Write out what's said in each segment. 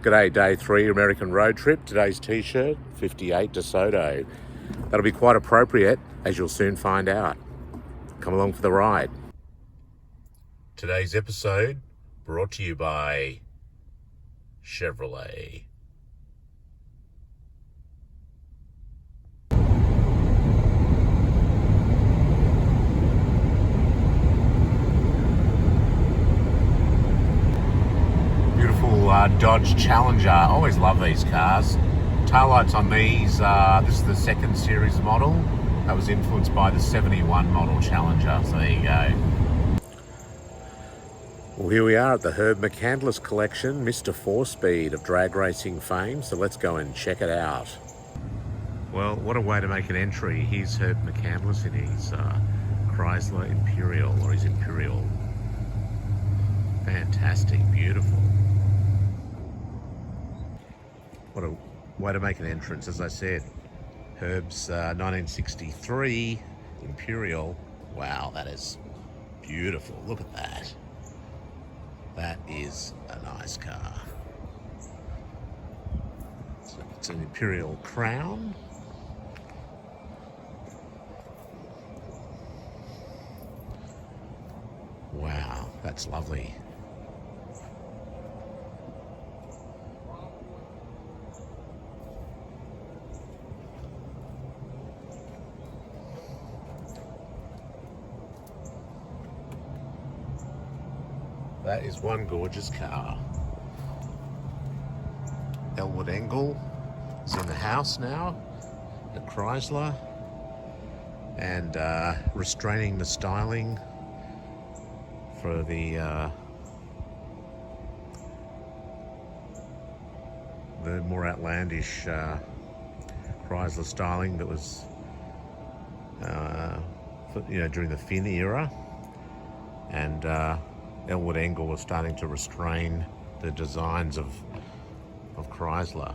G'day, day 3 American road trip. Today's t-shirt, 58 DeSoto. That'll be quite appropriate, as you'll soon find out. Come along for the ride. Today's episode brought to you by Chevrolet. Dodge Challenger. I always love these cars. Taillights on these, this is the second series model. That was influenced by the 71 model Challenger. So there you go. Well, here we are at the McCandless collection, Mr. 4-Speed of drag racing fame. So let's go and check it out. Well, what a way to make an entry. Here's McCandless in his Chrysler Imperial, or his Imperial. Fantastic, beautiful. What a way to make an entrance, as I said. Herb's 1963 Imperial. Wow, that is beautiful. Look at that. That is a nice car. So it's an Imperial Crown. Wow, that's lovely. That is one gorgeous car. Elwood Engel is in the house now at Chrysler, and restraining the styling for the more outlandish Chrysler styling that was during the Finn era, and Elwood Engel was starting to restrain the designs of Chrysler.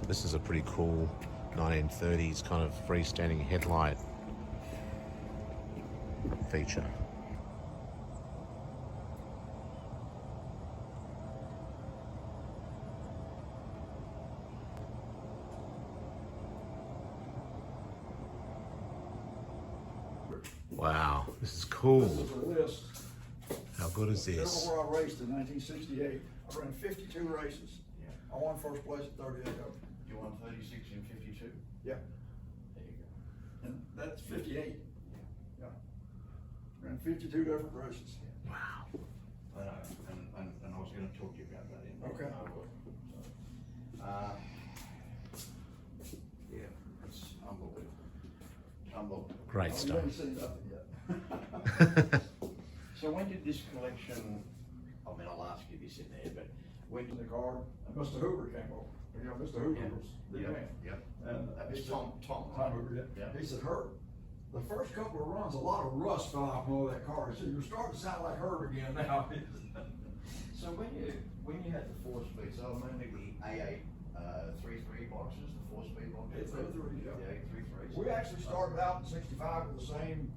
This is a pretty cool 1930s kind of freestanding headlight feature. Wow, this is cool. This is a list. How good is this? This is where I raced in 1968. I ran 52 races. Yeah. I won first place at 38 of them. You won 36 and 52? Yeah. There you go. And that's 58. Yeah. Ran 52 different races. Wow. I know, and I was going to talk to you about that in Okay. Yeah, it's unbelievable. Unbelievable. Great You stuff. haven't seen nothing yet. So when did this collection, I mean, I'll ask you this in there, but when In did the car, and Mr. Hoover came over. You know, Mr. Hoover was the man. Yep. And That he was said- Tom, Tom Hoover, yeah. Yeah. He said, Herb, the first couple of runs, a lot of rust fell out from over that car. He said, you're starting to sound like Herb again now. So when you had the 4-speed, so I remember the A8 3.3 boxes, the 4-speed boxes. 833, yeah. The 833s. We actually started out in 65 with the same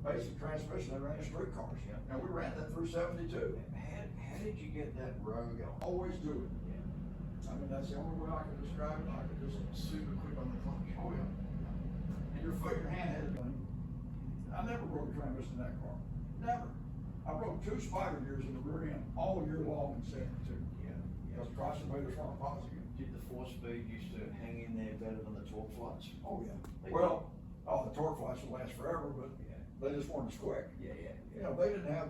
basic transmission that ran in street cars. Yeah. And we ran that through 72. How did you get that row going? Always do it. Yeah. I mean, that's the only way I can describe it. I could just, Super quick on the clutch. oh yeah. And your foot, your hand had it done. I never broke a transmission in that car. Never. I broke 2 spider gears in the rear end all year long in 72. Yeah. Because Chrysler made us run a positive. Did the 4-speed used to hang in there better than the torque flights? Oh yeah. They Well, the torque flights will last forever, but Yeah. they just weren't as quick. Yeah. You know, they didn't have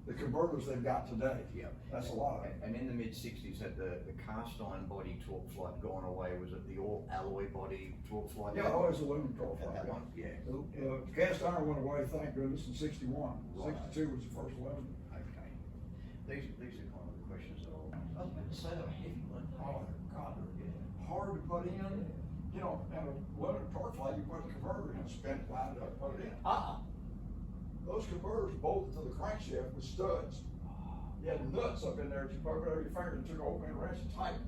the converters they've got today. Yeah. That's a lot of it. And in the mid-60s, had the cast iron body torque flight gone away? Was it the all alloy body torque flight? Yeah, always aluminum torque Had flight. that one? Yeah. The cast iron went away, thank goodness, in 61. Right. 62 was the first aluminum. Okay. These are kind of the questions that I was about to say. They were heavy, weren't they? Oh, God, they're hard to put in. You know, and a aluminum torque flight, you put the converter in, spin it, line it up, put it in. Those converters bolted to the crankshaft with studs. You had nuts up in there that you put over your finger and took an open wrench and tightened.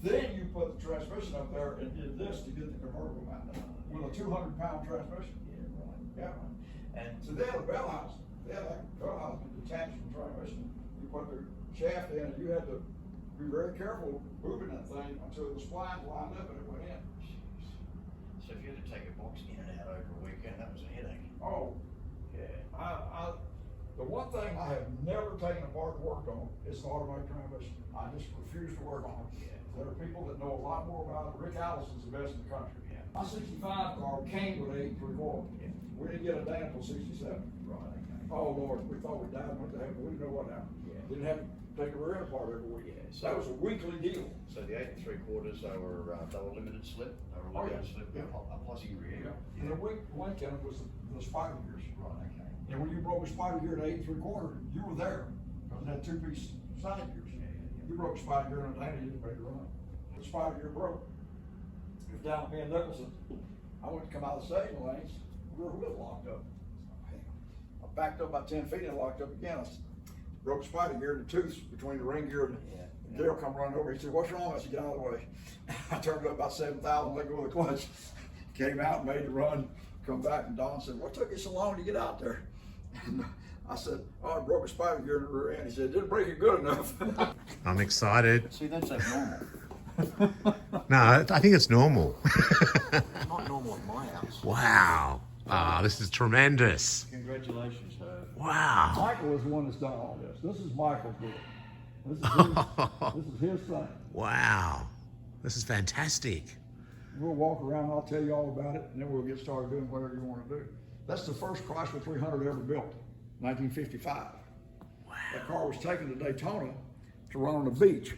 Then you put the transmission up there and did this to get the convertible out with a 200-pound transmission. Yeah, right. Yeah. And So they had a bell house. They had like a bell house that detached from the transmission. You put the shaft in and you had to be very careful moving that thing until the spline lined up and it went in. So if you had to take a box in and out over a weekend, that was a headache. Oh, Yeah. the one thing I have never taken apart and worked on is an automatic transmission. I just refuse to work on it. Yeah. There are people that know a lot more about it. Rick Allison's the best in the country. Yeah. My 65 car came with an 8.3. Yeah. We didn't get a damn until 67. Right, okay. Oh Lord, we thought we died and went to heaven. We didn't know what happened. Yeah. Didn't have to take a rear end apart every week. Yeah, so- That was a weekly deal. So the 8 3/4, they were limited slip. They were Oh, limited yeah. slip, Yeah. a posse rear. And the weak link in it was the spider gears. Right, okay. And when you broke a spider gear at 8 3/4, you were there. Because it had 2-piece side gears. You broke a spider gear in a tank, you didn't make it run. The spider gear broke. It was down at me and Nicholson. I went to come out of the staging lanes, rear wheel locked up. I backed up about 10 feet and locked up again. I broke a spider gear in the tooth between the ring gear and Dale come running over. He said, "What's wrong?" I said, "Get out of the way." I turned it up about 7,000, let go of the clutch. Came out, made the run, come back, and Don said, "What took you so long to get out there?" And I said, "Oh, I broke a spider gear in the rear end." He said, "Didn't break it good enough." I'm excited. See, that's abnormal. No, I think it's normal. It's not normal at my house. Wow. This is tremendous. Congratulations, Herb. Wow. Michael is the one that's done all this. This is Michael's deal. This is his thing. Wow. This is fantastic. We'll walk around, I'll tell you all about it, and then we'll get started doing whatever you want to do. That's the first Chrysler 300 ever built, 1955. Wow. That car was taken to Daytona to run on the beach.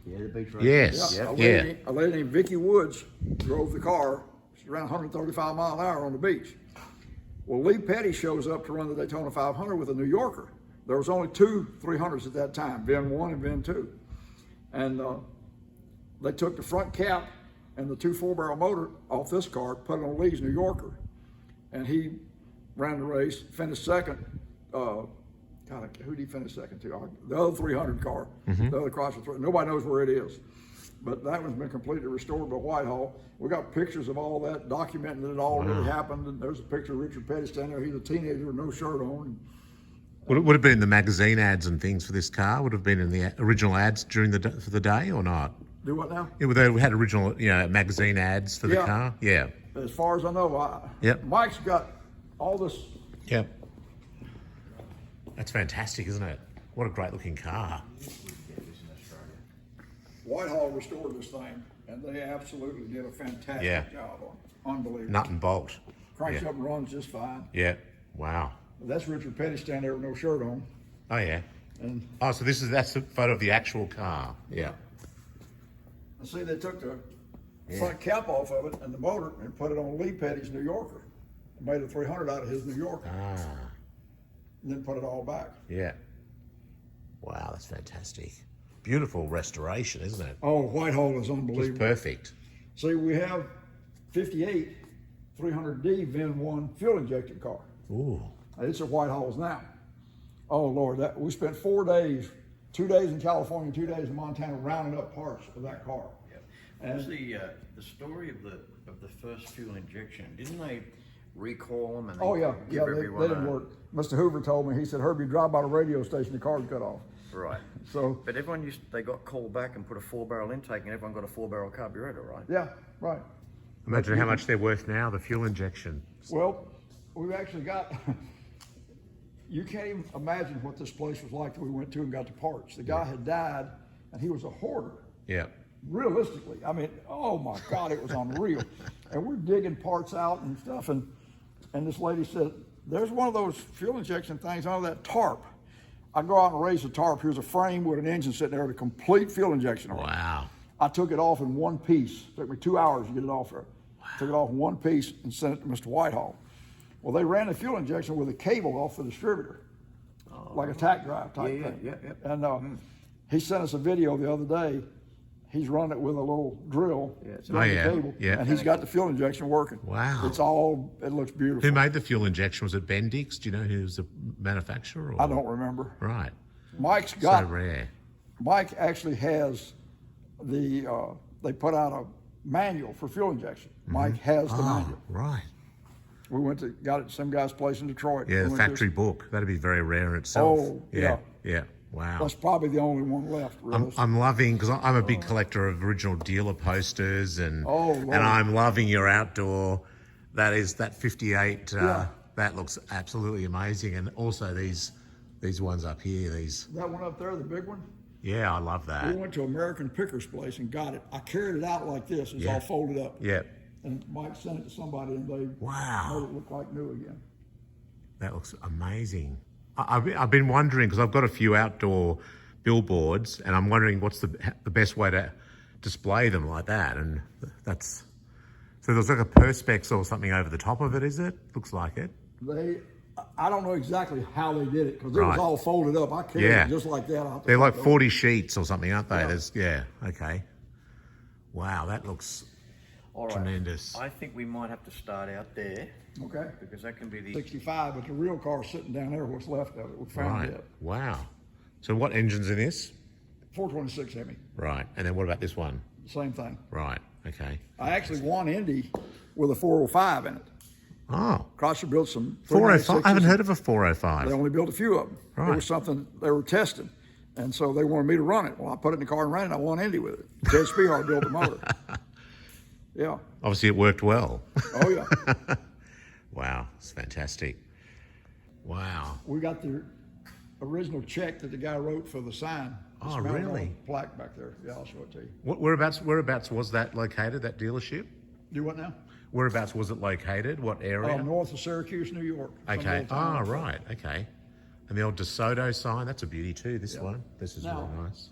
Yeah, the beach race. Yes. Yeah, Yeah. a lady named Vicki Woods drove the car. She's around 135 miles an hour on the beach. Well, Lee Petty shows up to run the Daytona 500 with a New Yorker. There was only 2 300s at that time, VIN 1 and VIN 2. And they took the front cap and the 2 4-barrel motor off this car, put it on Lee's New Yorker. And he ran the race, finished second. God, who did he finish second to? The other 300 car, the other Chrysler 300. Nobody knows where it is. But that one's been completely restored by Whitehall. We got pictures of all that, documenting that it all really happened. And there's a picture of Richard Petty standing there. He's a teenager with no shirt on. Would have been in the magazine ads and things for this car? Would have been in the original ads during for the day or not? Do what now? Yeah, they had original, magazine ads for the Yeah. car. Yeah. As far as I know, Yep. Mike's got all this. Yep. That's fantastic, isn't it? What a great looking car. Whitehall restored this thing, and they absolutely did a fantastic Yeah. job on it. Unbelievable. Nut and bolt. Cranks Yeah. up and runs just fine. Yeah. Wow. That's Richard Petty standing there with no shirt on. Oh yeah. And Oh, so that's a photo of the actual car. Yeah. see, they took the front cap off of it and the motor and put it on Lee Petty's New Yorker. Made a 300 out of his New Yorker, Ah. and then put it all back. Yeah. Wow, that's fantastic. Beautiful restoration, isn't it? Oh, Whitehall is Just unbelievable. perfect. See, we have 58 300D VIN 1 fuel injected car. Ooh. It's at Whitehall's now. Oh Lord, we spent 4 days, 2 days in California, 2 days in Montana, rounding up parts of that car. Yep. What was the story of the first fuel injection? Didn't they recall them and Oh yeah, give they everyone didn't work. Mr. Hoover told me, he said, "Herbie, drive by the radio station, the car's cut off." Right. So But everyone they got called back and put a 4-barrel intake, and everyone got a 4-barrel carburetor, right? yeah, right. Imagine how much they're worth now, the fuel injection. Well, we've actually got, you can't even imagine what this place was like that we went to and got the parts. The guy had died and he was a hoarder. Yeah. Realistically, I mean, oh my God, it was unreal. And we're digging parts out and stuff, and this lady said, "There's one of those fuel injection things under that tarp." I go out and raise the tarp. Here's a frame with an engine sitting there with a complete fuel injection on it. Wow. I took it off in one piece. It took me 2 hours to get it off there. Took it off in one piece and sent it to Mr. Whitehall. Well, they ran the fuel injection with a cable off the distributor, like a tack drive type thing. Yeah. And he sent us a video the other day. He's running it with a little drill, it's running yeah, the cable, yeah. and he's got the fuel injection working. Wow. It looks beautiful. Who made the fuel injection? Was it Bendix? Do you know who's the manufacturer? Or? I don't remember. Right. Mike's So got, rare. Mike actually has they put out a manual for fuel injection. Mike has the manual. Right. We went to, got it at some guy's place in Detroit. Yeah, We the went to factory book. That'd be very rare in itself. Oh, yeah. Yeah. Wow. That's probably the only one left, really. I'm loving, because I'm a big collector of original dealer posters, and Oh, Lord. and I'm loving your outdoor. That 58. Yeah. That looks absolutely amazing, and also these ones up here. That one up there, the big one, Yeah, I love we that. went to American Picker's place and got it. I carried it out like this. It's Yeah. all folded up. Yeah. And Mike sent it to somebody, and they Wow. made it look like new again. That looks amazing. I've been wondering, because I've got a few outdoor billboards, and I'm wondering what's the best way to display them like that. And that's, so there's like a perspex or something over the top of it, is it? Looks like it. I don't know exactly how they did it, because it Right. was all folded up. I carried Yeah. it just like that out the They're like front door. 40 sheets or something, aren't they? Yeah. Okay. Wow, that looks All right. tremendous. I think we might have to start out there Okay. because that can be the 65, but the real car's sitting down there, what's left of it. We found Right. it. Wow. So what engine's in this? 426 Hemi, Right. And then what about this one? same thing. Right. Okay. I actually won Indy with a 405 in it. Oh, Chrysler built some 405. I haven't 396s. heard of a They 405. only built a few of them. Right. It was something they were testing. And so they wanted me to run it. Well, I put it in the car and ran it. I won Indy with it. Ted Spehar built the motor. Yeah. Obviously, it worked well. Oh, yeah. Wow, it's fantastic. Wow. We got the original check that the guy wrote for the sign. It's Oh, mounted on really? a plaque back there. Yeah, I'll show it to you. Whereabouts was that located, that dealership? Do what now? Whereabouts was it located? What area? North of Syracuse, New York. Some Okay. little town. Right. Okay. And the old DeSoto sign, that's a beauty too, this one. This is Now- really nice.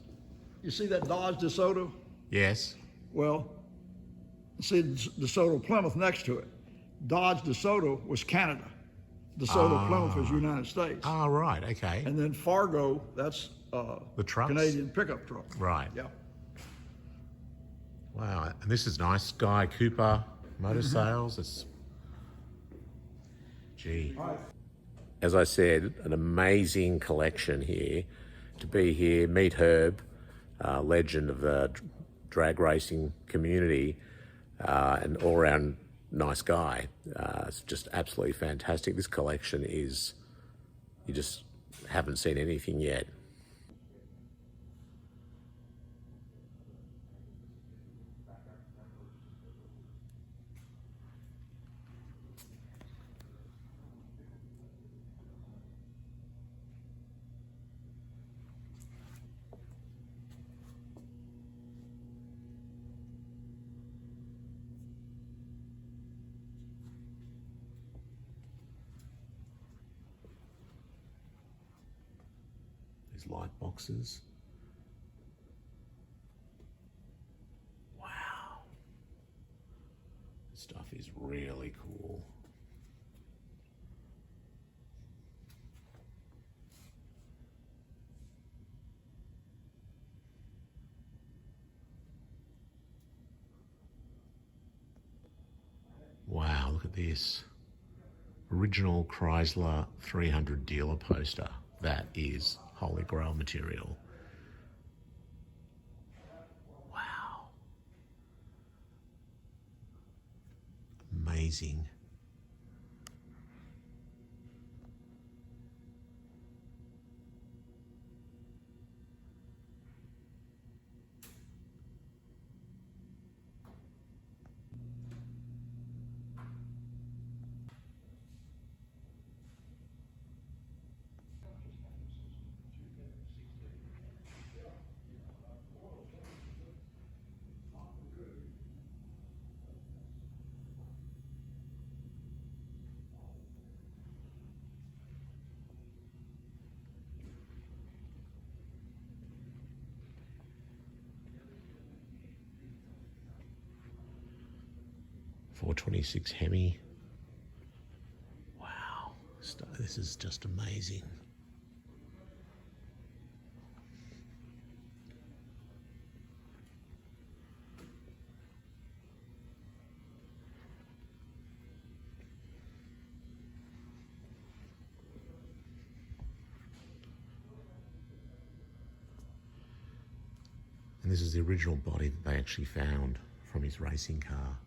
You see that Dodge DeSoto? Yes. Well, see DeSoto Plymouth next to it. Dodge DeSoto was Canada. DeSoto Plymouth was United States. Oh, right. Okay. And then Fargo, that's The trucks? Canadian pickup truck. Right. Yeah. Wow. And this is nice. Guy Cooper Motor Sales. It's, gee. As I said, an amazing collection here. To be here, meet Herb, legend of the drag racing community, and all around nice guy. It's just absolutely fantastic. This collection is, you just haven't seen anything yet. These light boxes. Wow. This stuff is really cool. Wow, look at this. Original Chrysler 300 dealer poster. That is holy grail material. Wow. Amazing. .426 Hemi. Wow, this is just amazing. And this is the original body that they actually found from his racing car.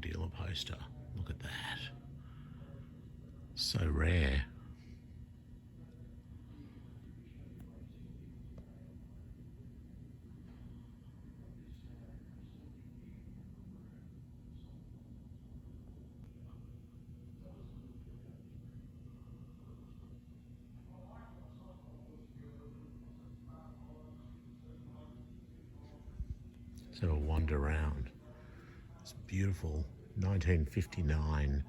dealer poster. Look at that. So rare. Let's have a wander around. It's a beautiful 1959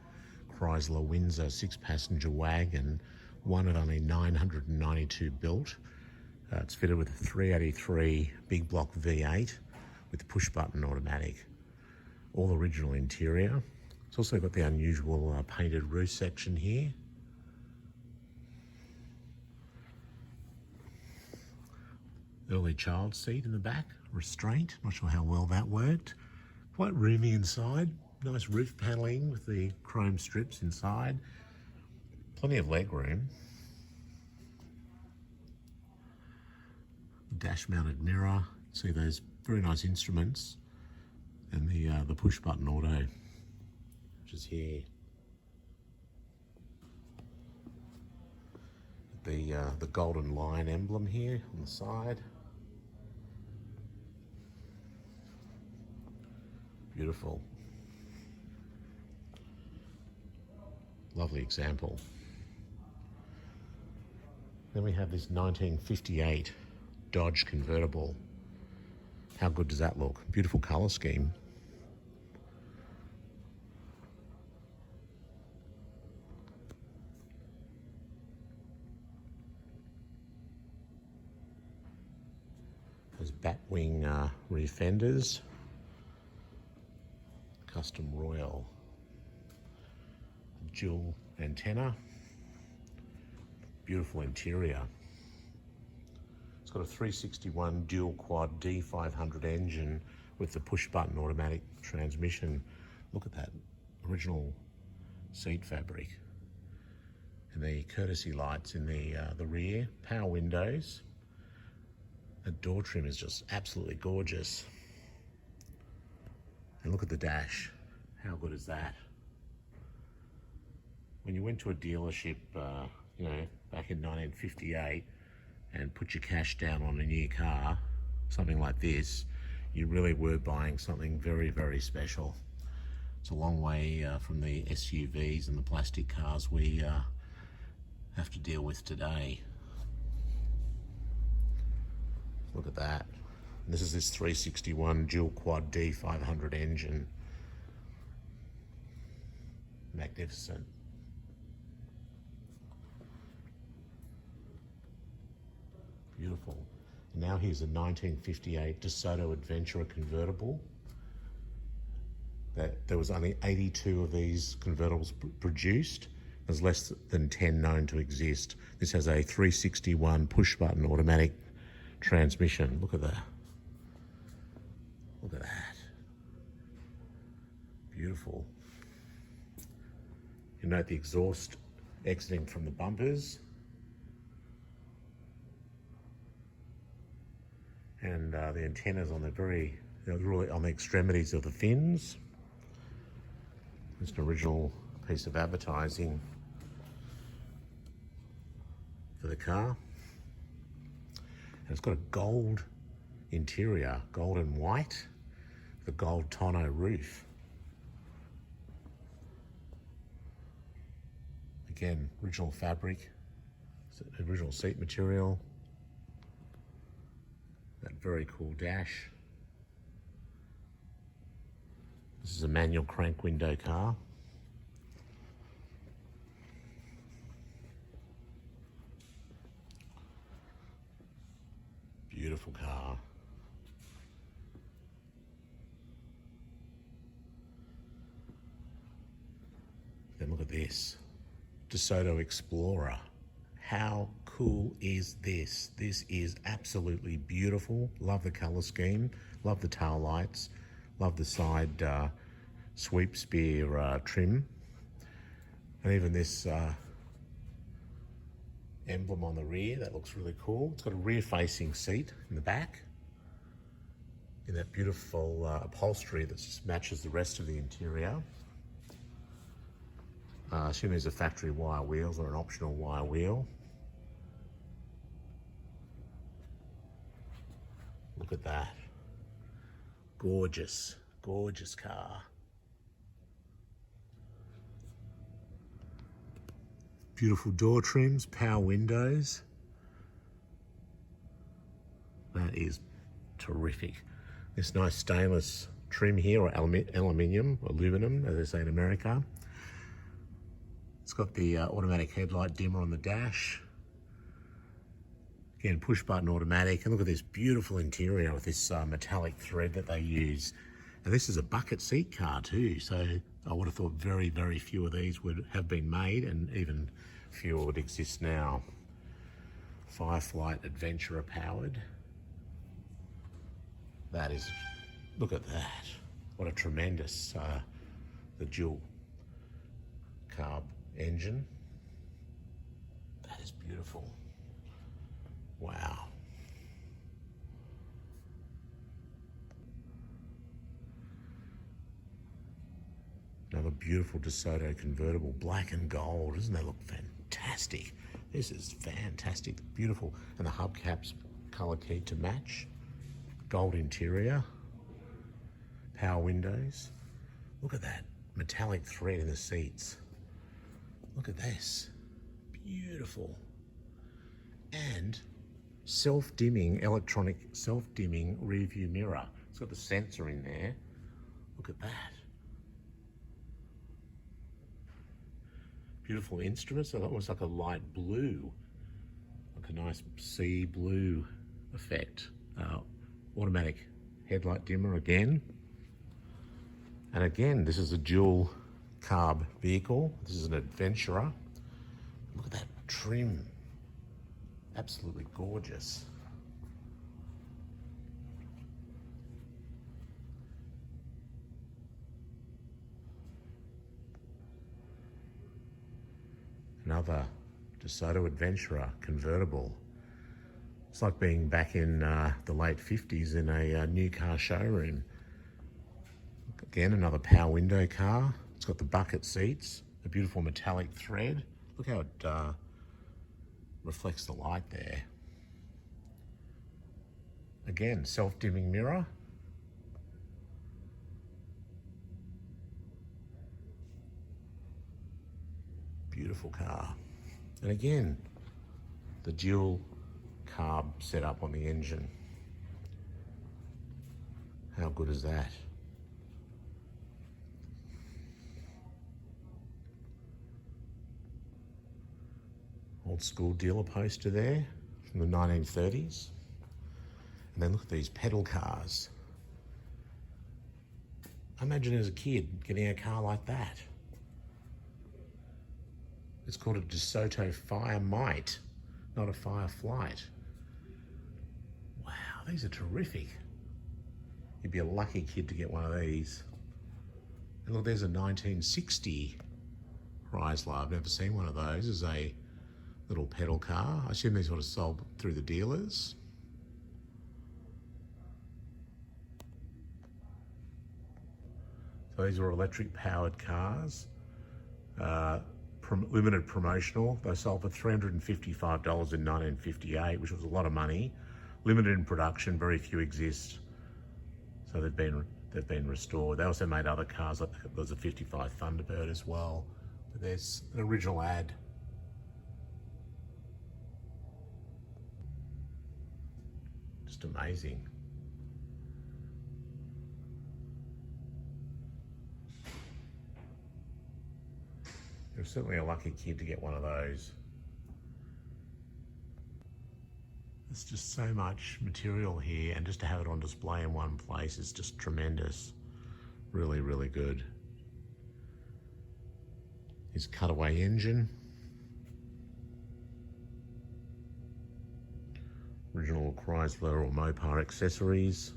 Chrysler Windsor 6-passenger wagon, one of only 992 built. It's fitted with a 383 big block V8 with push-button automatic. All original interior. It's also got the unusual painted roof section here. Early child seat in the back, restraint. Not sure how well that worked. Quite roomy inside. Nice roof paneling with the chrome strips inside. Plenty of leg room. Dash mounted mirror. See those very nice instruments. And the push button auto, which is here. The golden lion emblem here on the side. Beautiful. Lovely example. Then we have this 1958 Dodge convertible. How good does that look? Beautiful colour scheme. There's Batwing rear fenders. Custom Royal dual antenna. Beautiful interior. It's got a 361 dual quad D500 engine with the push button automatic transmission. Look at that original seat fabric. And the courtesy lights in the rear, power windows. The door trim is just absolutely gorgeous. And look at the dash. How good is that? When you went to a dealership, back in 1958 and put your cash down on a new car, something like this, you really were buying something very, very special. It's a long way from the SUVs and the plastic cars we have to deal with today. Look at that. This is this 361 dual quad D500 engine. Magnificent. Beautiful. And now here's a 1958 DeSoto Adventurer convertible. There was only 82 of these convertibles produced. There's less than 10 known to exist. This has a 361 push button automatic transmission. Look at that. Look at that. Beautiful. You note the exhaust exiting from the bumpers. And the antennas on the really on the extremities of the fins. It's an original piece of advertising for the car. And it's got a gold interior, gold and white, the gold tonneau roof. Again, original fabric, original seat material. That very cool dash. This is a manual crank window car. Beautiful car. Then look at this. DeSoto Explorer. How cool is this? This is absolutely beautiful. Love the color scheme. Love the tail lights. Love the side sweep spear trim. And even this emblem on the rear, that looks really cool. It's got a rear facing seat in the back. in that beautiful upholstery that just matches the rest of the interior. I assume these are factory wire wheels or an optional wire wheel. Look at that. Gorgeous, gorgeous car. Beautiful door trims, power windows. That is terrific. This nice stainless trim here, or aluminum, as they say in America. It's got the automatic headlight dimmer on the dash. Again, push button automatic. And look at this beautiful interior with this metallic thread that they use. And this is a bucket seat car too. So I would have thought very, very few of these would have been made, and even fewer would exist now. Fireflight Adventurer powered. That is, look at that. What a tremendous, the dual carb engine. That is beautiful. Wow. Another beautiful DeSoto convertible, black and gold. Doesn't that look fantastic? This is fantastic, beautiful. And the hubcaps color keyed to match. Gold interior, power windows. Look at that metallic thread in the seats. Look at this, beautiful. And self-dimming, electronic self-dimming rear view mirror. It's got the sensor in there. Look at that. Beautiful instruments, almost like a light blue, like a nice sea blue effect. Automatic headlight dimmer again. And again, this is a dual carb vehicle. This is an adventurer. Look at that trim. Absolutely gorgeous. Another DeSoto Adventurer convertible. It's like being back in the late 50s in a new car showroom. Again, another power window car. It's got the bucket seats, a beautiful metallic thread. Look how it reflects the light there. Again, self-dimming mirror. Beautiful car. And again, the dual carb setup on the engine. How good is that? Old school dealer poster there from the 1930s. And then look at these pedal cars. Imagine as a kid getting a car like that. It's called a DeSoto Fire Might, not a Fire Flight. Wow, these are terrific. You'd be a lucky kid to get one of these. And look, there's a 1960 Chrysler. I've never seen one of those. It's a little pedal car. I assume these would have sold through the dealers. So these were electric powered cars. Limited promotional. They sold for $355 in 1958, which was a lot of money. Limited in production, very few exist. So they've been restored. They also made other cars, like there's a 55 Thunderbird as well. But there's an original ad. Just amazing. You're certainly a lucky kid to get one of those. There's just so much material here, and just to have it on display in one place is just tremendous. Really, really good. His cutaway engine. Original Chrysler or Mopar accessories.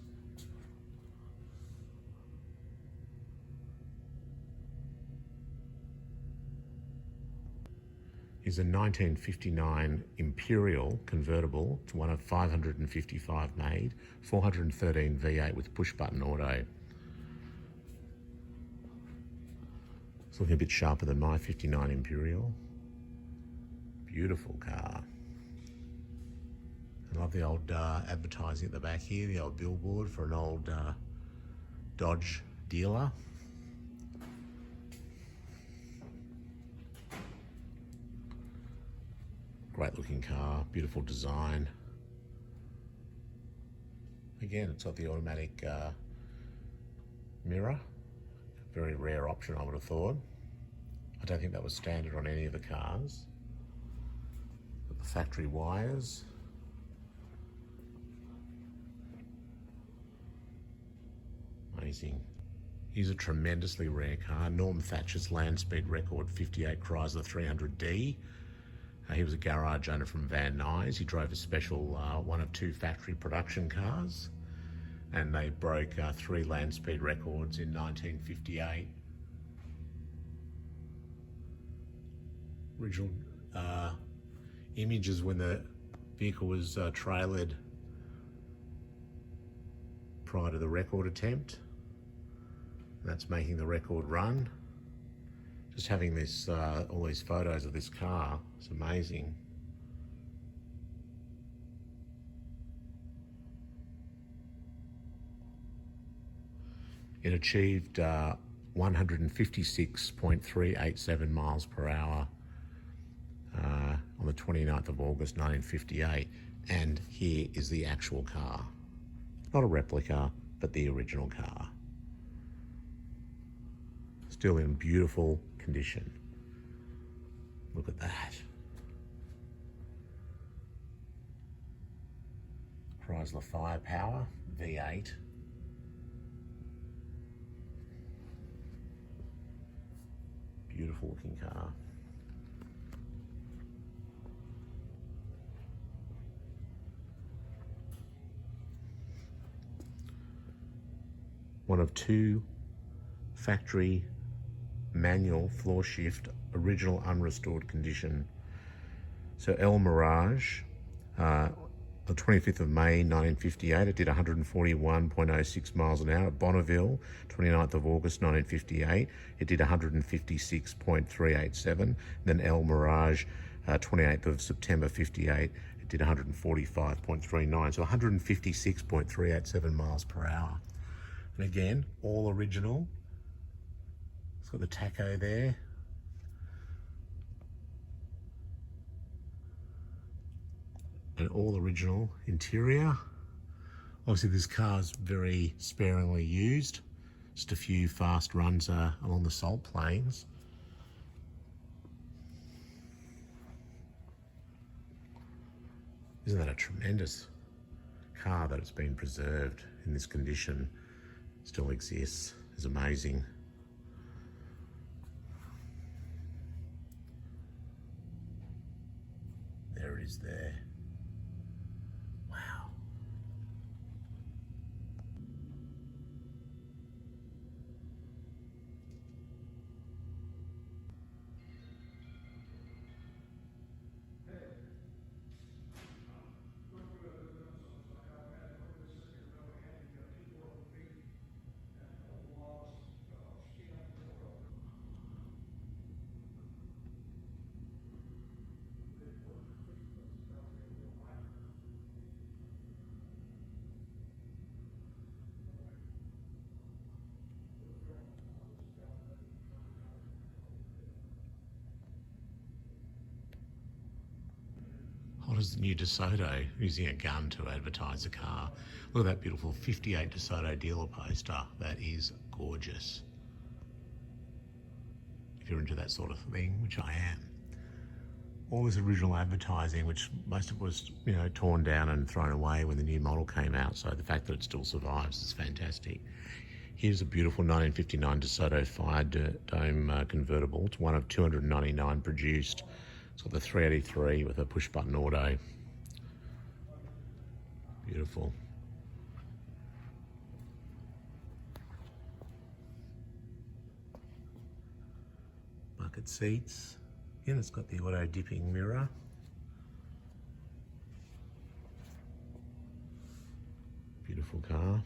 is a 1959 Imperial convertible. It's one of 555 made, 413 V8 with push-button auto. It's looking a bit sharper than my 59 Imperial. Beautiful car. I love the old advertising at the back here, the old billboard for an old Dodge dealer. Great looking car, beautiful design. Again, it's got the automatic mirror. Very rare option, I would have thought. I don't think that was standard on any of the cars. Got the factory wires. Amazing. Here's a tremendously rare car. Norm Thatcher's land speed record 58 Chrysler 300D. He was a garage owner from Van Nuys. He drove a special one of two factory production cars, and they broke 3 land speed records in 1958. Original images when the vehicle was trailered prior to the record attempt. That's making the record run. Just having this, all these photos of this car, it's amazing. It achieved 156.387 miles per hour on the 29th of August 1958, and here is the actual car. Not a replica, but the original car. Still in beautiful condition. Look at that. Chrysler Firepower V8. Beautiful looking car. One of 2 factory manual floor shift, original unrestored condition. So El Mirage, the 25th of May 1958, it did 141.06 miles an hour. At Bonneville, 29th of August 1958, it did 156.387. Then El Mirage, 28th of September 58, it did 145.39, so 156.387 miles per hour. And again, all original. It's got the tacho there. And all original interior. Obviously this car's very sparingly used. Just a few fast runs along the salt plains. Isn't that a tremendous car that it's been preserved in this condition? Still exists. It's amazing. There it is there. Wow. Hot as the new DeSoto, using a gun to advertise a car. Look at that beautiful 58 DeSoto dealer poster. That is gorgeous. If you're into that sort of thing, which I am. All this original advertising, which most of it was, torn down and thrown away when the new model came out. So the fact that it still survives is fantastic. Here's a beautiful 1959 DeSoto Fire Dome convertible. It's one of 299 produced. It's got the 383 with a push-button auto. Beautiful. Bucket seats, And it's got the auto dipping mirror. Beautiful car.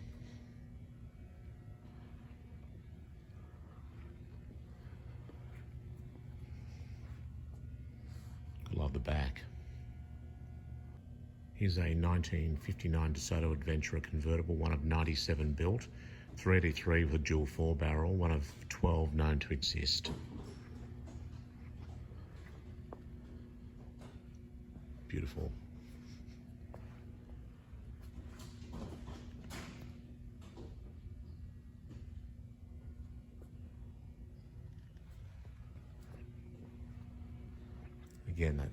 Love the back. Here's a 1959 DeSoto Adventurer convertible, one of 97 built, 383 with a dual 4-barrel, one of 12 known to exist. Beautiful. Again, that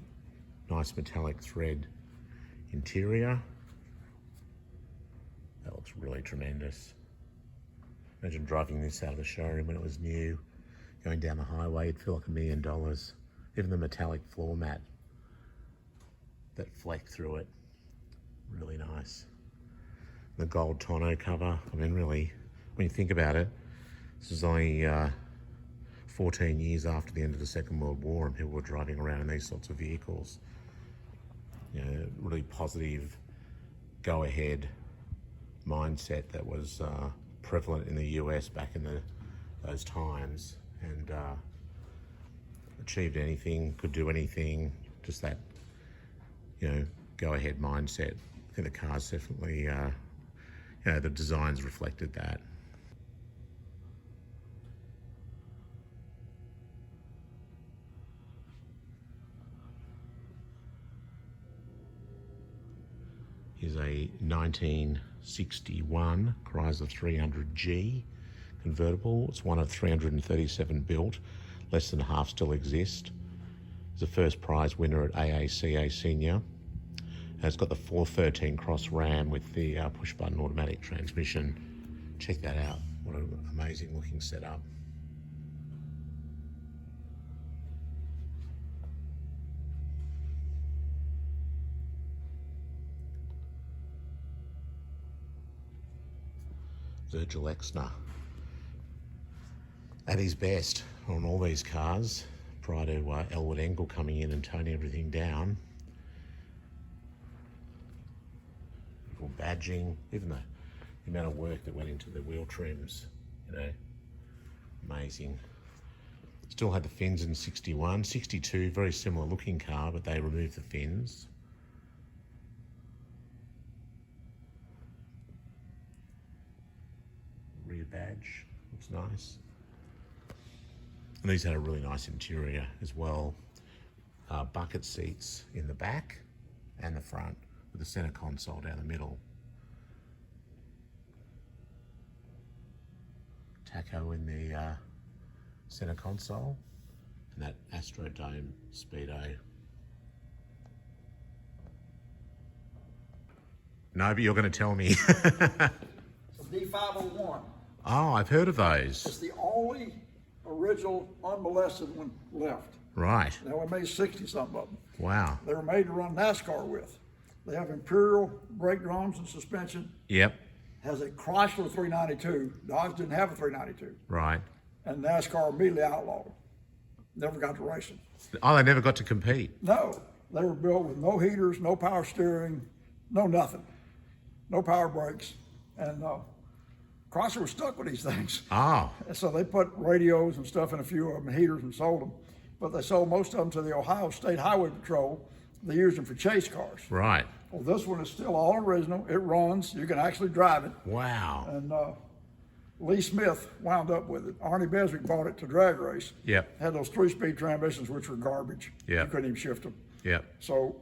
nice metallic thread interior. That looks really tremendous. Imagine driving this out of the showroom when it was new, going down the highway, it'd feel like $1 million. Even the metallic floor mat, that fleck through it, really nice. The gold tonneau cover, I mean really, when you think about it, this is only 14 years after the end of the Second World War and people were driving around in these sorts of vehicles. You know, really positive, go-ahead mindset that was prevalent in the US back in those times, and achieved anything, could do anything, just that, you know, go-ahead mindset. I think the car's definitely, you know, the designs reflected that. Here's a 1961 Chrysler 300G convertible. It's one of 337 built. Less than half still exist. It's a first prize winner at AACA Senior. And it's got the 413 Cross Ram with the push-button automatic transmission. Check that out. What an amazing looking setup. Virgil Exner at his best on all these cars prior to Elwood Engel coming in and toning everything down. Beautiful badging, even the amount of work that went into the wheel trims, you know, amazing. Still had the fins in 61, 62, very similar looking car, but they removed the fins. Rear badge, looks nice. And these had a really nice interior as well. Bucket seats in the back and the front with the center console down the middle. Taco in the center console and that Astrodome Speedo. No, but you're going to tell me. D501. Oh, I've heard of those. It's the only original unmolested one left. Right. Now we made 60-something of them. Wow. They were made to run NASCAR with. They have Imperial brake drums and suspension. Yep. Has a Chrysler 392. Dodge didn't have a 392. Right. And NASCAR immediately outlawed them. Never got to racing. Oh, they never got to compete. No. They were built with no heaters, no power steering, no nothing. No power brakes. And Chrysler was stuck with these things. Oh. And so they put radios and stuff in a few of them, heaters, and sold them. But they sold most of them to the Ohio State Highway Patrol. They used them for chase cars. Right. Well, this one is still all original. It runs. You can actually drive it. Wow. And Lee Smith wound up with it. Arnie Beswick bought it to drag race. Yep. Had those 3-speed transmissions, which were garbage. Yep. You couldn't even shift them. Yep. So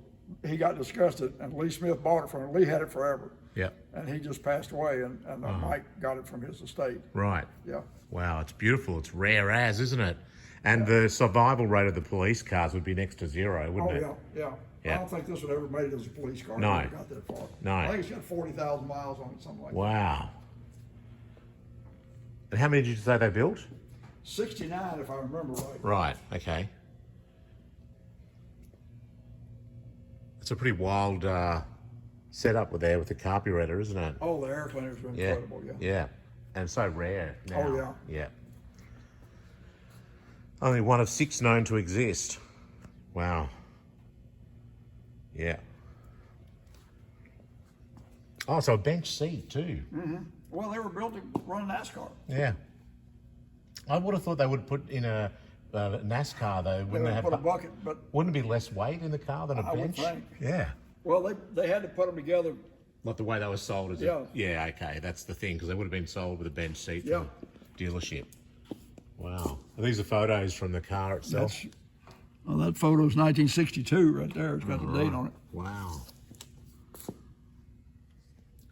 he got disgusted, and Lee Smith bought it from him. Lee had it forever. Yep. And he just passed away, and Mike got it from his estate. Right. Yeah. Wow, it's beautiful. It's rare as, isn't it? And the survival rate of the police cars would be next to zero, wouldn't it? Yeah. Yeah. I don't think this would ever made it as a police car. No. It never got that far. No. I think it's got 40,000 miles on it, something like that. Wow. And how many did you say they built? 69, if I remember right. Right, okay. It's a pretty wild setup with there with the carburetor, isn't it? Oh, the air cleaners were incredible, yeah. Yeah. And so rare now. Oh, yeah. Yeah. Only one of 6 known to exist. Wow. Yeah. Oh, so a bench seat too. Well, they were built to run NASCAR. Yeah. I would have thought they would put in a NASCAR though. They Wouldn't would they have? put a bucket, but Wouldn't it be less weight in the car than a I would bench? think. Yeah. well, they had to put them together. Like the way they were sold as Yeah. yeah, okay, that's the thing, because they would have been sold with a bench seat Yeah. from the dealership. Wow. These are photos from the car itself. Well, that photo's 1962 right there. It's got the date on it. Wow.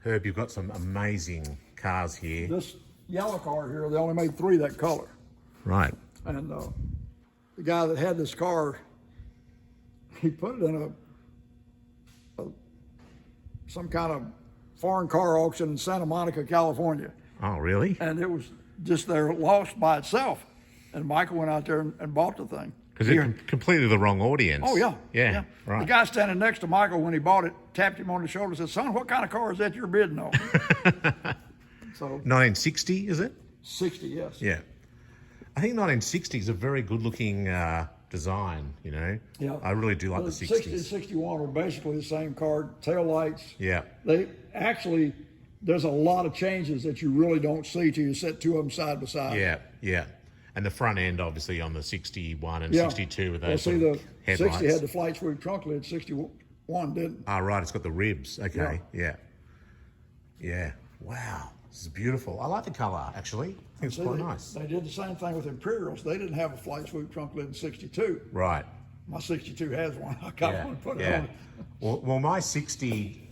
Herb, you've got some amazing cars here. This yellow car here, they only made 3 that color. Right. And the guy that had this car, he put it in some kind of foreign car auction in Santa Monica, California. Oh, really? And it was just there lost by itself. And Michael went out there and bought the thing. Because it's completely the wrong audience. Oh, yeah. Yeah, The right. guy standing next to Michael when he bought it tapped him on the shoulder and said, "Son, what kind of car is that you're bidding on?" So 1960, is it? 60, yes. Yeah. I think 1960 is a very good-looking design, you know? Yeah. I really do like the 60s. 60 and 61 are basically the same car, tail lights. Yeah. They actually, there's a lot of changes that you really don't see till you set 2 of them side by side. Yeah, yeah. And the front end, obviously, on the 61 and Yeah. 62 with Well, those see, sort the of headlights. 60 had the flight sweep trunk lid, 61 didn't. Ah, right, it's got the ribs. Okay, yeah. Yeah. Wow, this is beautiful. I like the colour, actually. I think it's See, quite nice. They did the same thing with Imperials. They didn't have a flight sweep trunk lid in 62. Right. My 62 has one. I got Yeah, one put it yeah. on it. Well, my 60,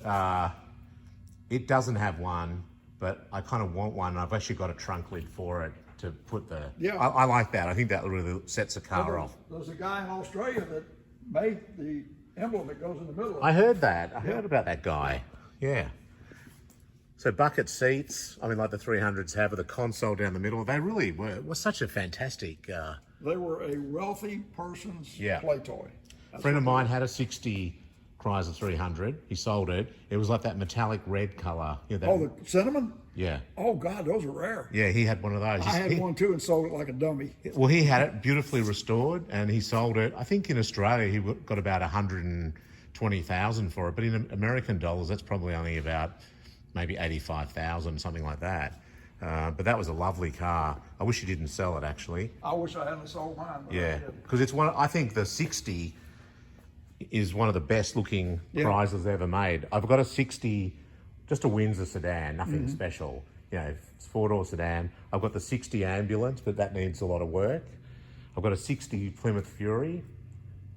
it doesn't have one, but I kind of want one. I've actually got a trunk lid for it to put the... Yeah. I like that. I think that really sets the car off. There's a guy in Australia that made the emblem that goes in the middle of it. I heard that. I heard about that guy. Yeah. So bucket seats, I mean, like the 300s have, with a console down the middle. They really were such a fantastic... They were a wealthy person's Yeah. play toy. A friend of mine had a 60 Chrysler 300. He sold it. It was like that metallic red colour. You know, that, Oh, the cinnamon? yeah. Oh, God, those are rare. Yeah, he had one of those. I had He- one too and sold it like a dummy. Well, he had it beautifully restored, and he sold it. I think in Australia he got about 120,000 for it, but in American dollars that's probably only about maybe 85,000, something like that. But that was a lovely car. I wish he didn't sell it, actually. I wish I hadn't sold mine. But I Yeah, didn't. because it's one. I think the 60 is one of the best looking Yeah. Chryslers ever made. I've got a 60, just a Windsor sedan, nothing Mm-hmm. special. You know, it's 4-door sedan. I've got the 60 ambulance, but that needs a lot of work. I've got a 60 Plymouth Fury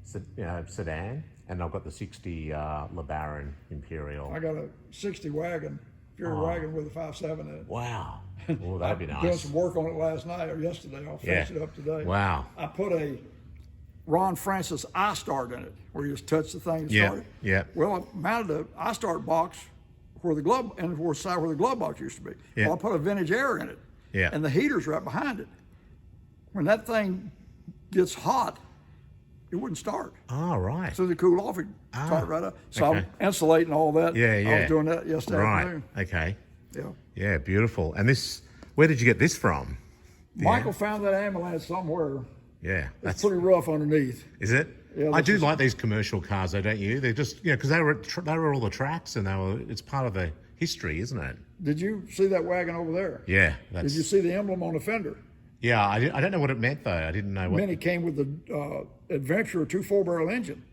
sedan, and I've got the 60 LeBaron Imperial. I got a 60 wagon, Fury Oh. wagon with a 5.7 in it. Wow. Oh, that'd be Doing nice. some work on it last night or yesterday. I'll finish it up today. Wow. I put a Ron Francis iStart in it, where you just touch the thing and Yeah, start it. yeah. Well, I mounted the iStart box where the glove and where side where the glove box used to be. Yeah. Well, I put a vintage air in it. Yeah. And the heater's right behind it. When that thing gets hot, it wouldn't start. Oh, right. So to cool off, it start right up. So okay. I'm insulating all that. Yeah, I yeah. was doing that yesterday Right. afternoon. Okay. Yeah. Yeah, beautiful. And this, where did you get this from? Michael found that ambulance somewhere. Yeah, It's that's pretty rough underneath. is it? Yeah, I this do is- like these commercial cars, though, don't you? They're just because they were all the tracks, and it's part of the history, isn't it? Did you see that wagon over there? Yeah, Did you see the emblem on the fender? Yeah, I don't know what it meant though. I didn't know what. Mini came with the Adventure 2.4-barrel engine.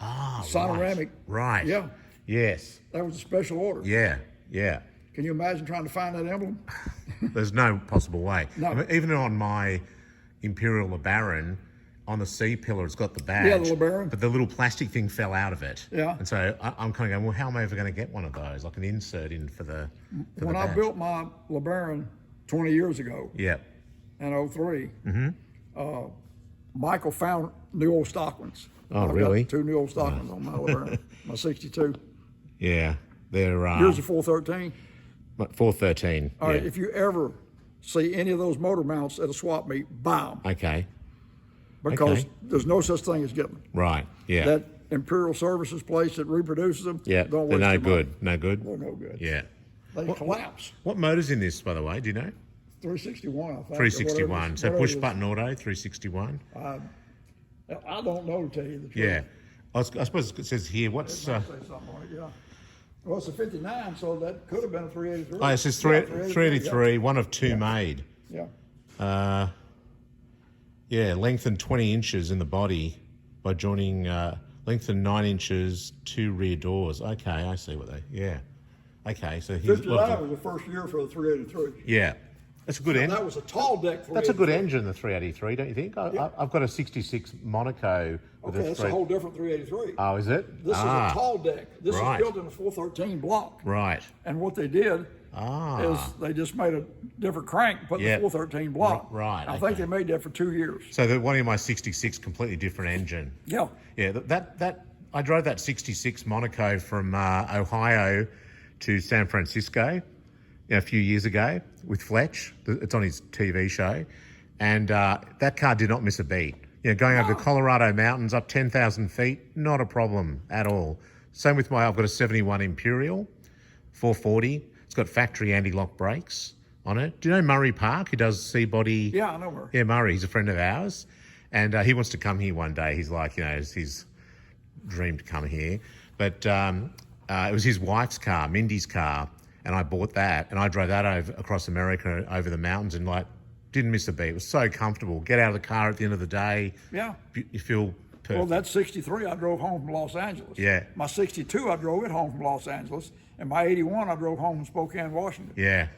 Ah, Sonoramic. Right. Yeah. Yes. That was a special order. Yeah. Yeah. Can you imagine trying to find that emblem? There's no possible way. No. I mean, even on my Imperial LeBaron, on the C pillar, it's got the badge. Yeah, the LeBaron. But the little plastic thing fell out of it. Yeah. And so I'm kind of going, well, how am I ever going to get one of those? Like an insert in for the. For When the I badge. built my LeBaron 20 years ago Yeah. in 03, Michael found new old stock ones. Oh, I've really? got 2 new old stock ones on my LeBaron, my 62. Yeah. They're Here's the 413. 413. All right, yeah. if you ever see any of those motor mounts at a swap meet, buy them. Okay. Because Okay. there's no such thing as getting them. Right. Yeah. That Imperial Services place that reproduces them, yeah. don't They're waste no your money. good. No good. They're no good. Yeah. They collapse. What motor's in this, by the way? Do you know? 361, I think. or 361. So whatever push it is. button auto, 361. I don't know, to tell you the truth. Yeah. I suppose it says here, what's... It might say something on it, yeah. Well, it's a 59, so that could have been a 383. Oh, it says Yeah, 383, one of two made. Yeah. Yeah, lengthened 20 inches in the body by joining, lengthened 9 inches, 2 rear doors. Okay, I see what they, yeah. Okay, so here's... 59 was the first year for the 383. Yeah. That's a good engine. That was a tall deck 383. That's a good engine, the 383, don't you think? Yeah. I've got a 66 Monaco. With Okay, that's a whole different 383. Oh, is it? This is a tall deck. This right. is built in a 413 block. Right. And what they did is they just made a different crank, put the 413 block. Right. I think they made that for 2 years. So the one in my 66, completely different engine. Yeah. Yeah, that I drove that 66 Monaco from Ohio to San Francisco a few years ago with Fletch. It's on his TV show. And that car did not miss a beat. Going over the Colorado mountains, up 10,000 feet, not a problem at all. Same with I've got a 71 Imperial, 440. It's got factory anti-lock brakes on it. Do you know Murray Park, who does C-body? Yeah, I know Murray. Yeah, Murray, he's a friend of ours. And he wants to come here one day. He's like, it's his dream to come here. But it was his wife's car, Mindy's car, and I bought that. And I drove that across America, over the mountains, and didn't miss a beat. It was so comfortable. Get out of the car at the end of the day. Yeah. You feel perfect. Well, that 63 I drove home from Los Angeles. Yeah. My 62 I drove it home from Los Angeles. And my 81 I drove home from Spokane, Washington. Yeah.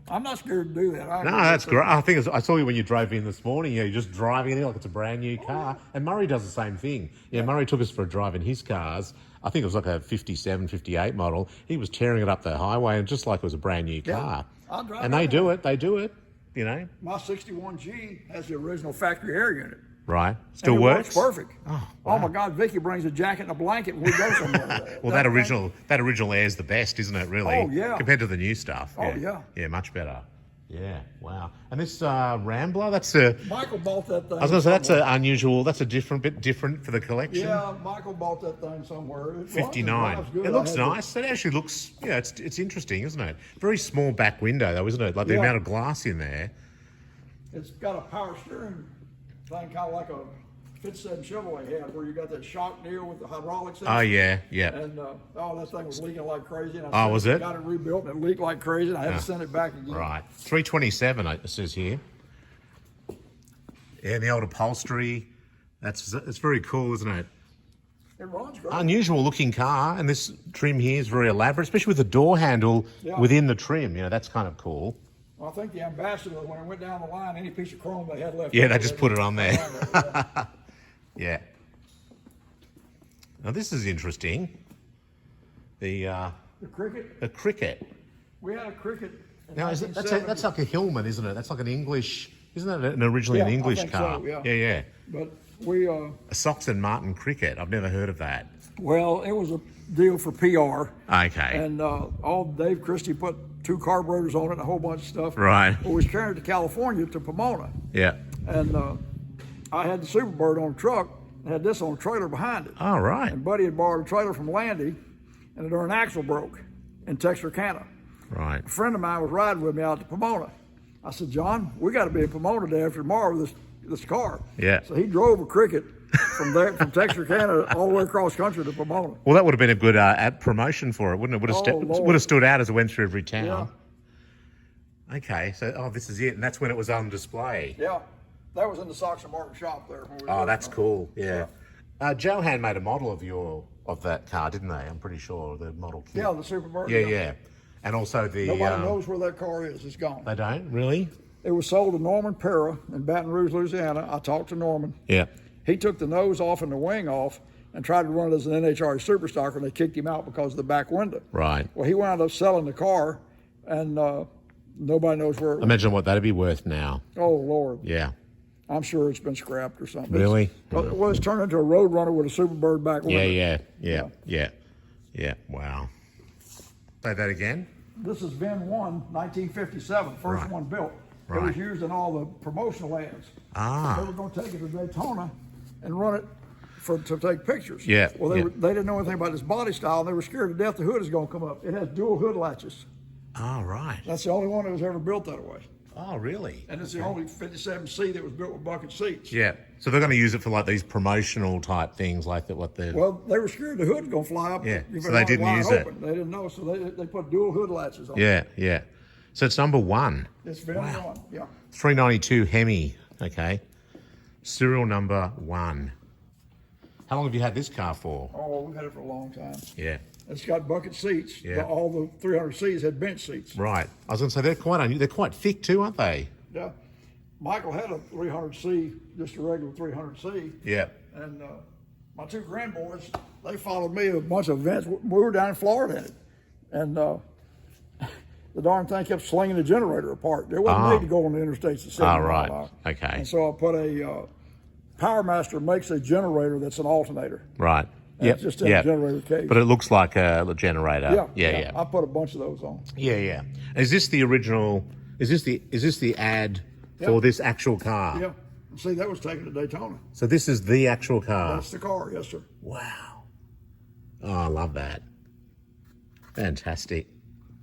I'm not scared to do that. No, that's great. I think I saw you when you drove in this morning. You're just driving in like it's a brand new car. And Murray does the same thing. Yeah, Murray took us for a drive in his cars. I think it was like a 57, 58 model. He was tearing it up the highway and just like it was a brand new car. I'll drive and they do it. They do it. My 61G has the original factory air unit. Right. Still and it works? works perfect. Oh, wow. Oh my God, Vicky brings a jacket and a blanket when we go somewhere. Well, that original air is the best, isn't it, really? Oh, yeah. Compared to the new stuff. Oh, yeah. Yeah, much better. Yeah, wow. And this Rambler, that's a... Michael bought that thing. I was going to say, that's an unusual, that's a bit different for the collection. Yeah, Michael bought that thing somewhere. 59. It looks nice. It actually looks, it's interesting, isn't it? Very small back window, though, isn't it? Like the amount of glass in there. It's got a power steering thing, kind of like a Fitzhead Chevrolet had, where you got that shock deal with the hydraulics in it. Oh, yeah. And, that thing was leaking like crazy. And was it? Got it rebuilt and it leaked like crazy, and I had to send it back again. Right. 327, it says here. Yeah, the old upholstery. It's very cool, isn't it? It runs great. Unusual looking car, and this trim here is very elaborate, especially with the door handle within the trim. That's kind of cool. Well, I think the Ambassador, when it went down the line, any piece of chrome they had left. Yeah, they just put it on there. Yeah. Now this is interesting. The Cricket. The Cricket. We had a Cricket. Now that's like a Hillman, isn't it? That's like an English. Isn't that originally an English I think car? So, Yeah. But we a Sox and Martin Cricket. I've never heard of that. Well, it was a deal for PR. Okay. And all Dave Christie put 2 carburetors on it and a whole bunch of stuff. Right. We was carrying it to California to Pomona. Yeah. And I had the Superbird on a truck and had this on a trailer behind it. Oh, right. And Buddy had borrowed a trailer from Landy, and their axle broke in Texarkana. Right. A friend of mine was riding with me out to Pomona. I said, John, we got to be in Pomona day after tomorrow with this car. Yeah. So he drove a Cricket from Texarkana all the way across country to Pomona. Well, that would have been a good ad promotion for it, wouldn't it? Would have stood out as it went through every town. Yeah. Okay, so this is it, and that's when it was on display. Yeah, that was in the Sox and Martin shop there. That's cool. Yeah. Johan made a model of that car, didn't they? I'm pretty sure the model kit. Yeah, the Superbird. Yeah. And also the. Nobody knows where that car is. It's gone. They don't really. It was sold to Norman Pera in Baton Rouge, Louisiana. I talked to Norman. Yeah. He took the nose off and the wing off and tried to run it as an NHRA Superstocker, and they kicked him out because of the back window. Right. Well, he wound up selling the car, and nobody knows where it was. Imagine what that'd be worth now. Oh, Lord. Yeah. I'm sure it's been scrapped or something. Really? Well, it's turned into a Roadrunner with a Superbird back window. Yeah. Wow. Say that again? This is VIN 1, 1957, first one built. It was used in all the promotional ads. They were going to take it to Daytona and run it to take pictures. Yeah. Well, they didn't know anything about this body style, and they were scared to death the hood is going to come up. It has dual hood latches. Oh, right. That's the only one that was ever built that way. Oh, really? And it's the only 57C that was built with bucket seats. Yeah. So they're going to use it for like these promotional type things, like that. What the Well, they were scared the hood's gonna fly up. Yeah, if so it they was didn't wide use it. open. They didn't know, so they put dual hood latches on. Yeah, yeah. So it's number 1. It's been on. Yeah. 392 Hemi. Okay. Serial number 1. How long have you had this car for? Oh, we've had it for a long time. Yeah. It's got bucket seats. Yeah. All the 300Cs had bench seats. Right. I was going to say they're quite thick too, aren't they? Yeah. Michael had a 300C, just a regular 300C. Yeah. And my 2 grandboys, they followed me to a bunch of events. We were down in Florida in it. And the darn thing kept slinging the generator apart. It wasn't made to go on the interstates at 70 Ah, mile right. an hour. Okay. And so I put a PowerMaster makes a generator that's an alternator. Right. And Yep. it's just in a generator case. But it looks like a generator. Yeah. I put a bunch of those on. Yeah. Is this the original? Is this the ad for this actual car? Yeah. See, that was taken to Daytona. So this is the actual car. That's the car, yes, sir. Wow. Oh, I love that. Fantastic.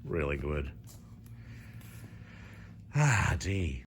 Really good. Ah, gee.